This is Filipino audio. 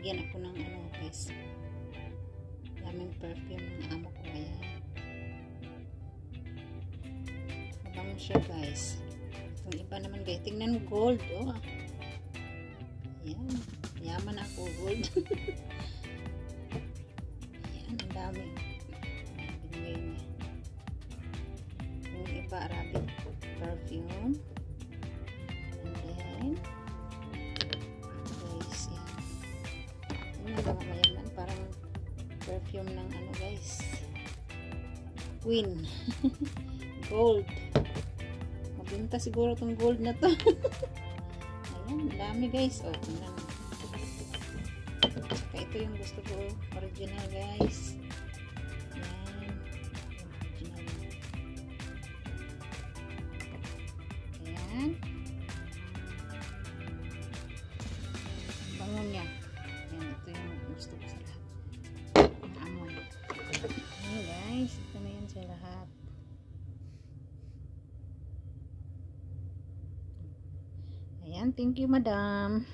Bigyan ako ng ano guys. Daming perfume ng amo ko. Ayan. Mabango siya guys. Yung iba naman guys. Tingnan mo gold. Oh. Ayan. Yaman ako gold. Ayan. Ang dami. Binigay niya. Yung iba Arabic perfume. And then guys. Yan. Yung mga mayaman. Parang perfume ng ano guys. Queen. Gold. Mabinta siguro tong gold na to. Ayan, dami guys. O, tingnan mo. Saka ito yung gusto ko. Original guys. Ayan. Original. Ayan. Bango niya. Ayan, ito yung gusto ko sa lahat. Ang amoy. Ayan guys. Ito na yan sa lahat. Ayan, thank you madam.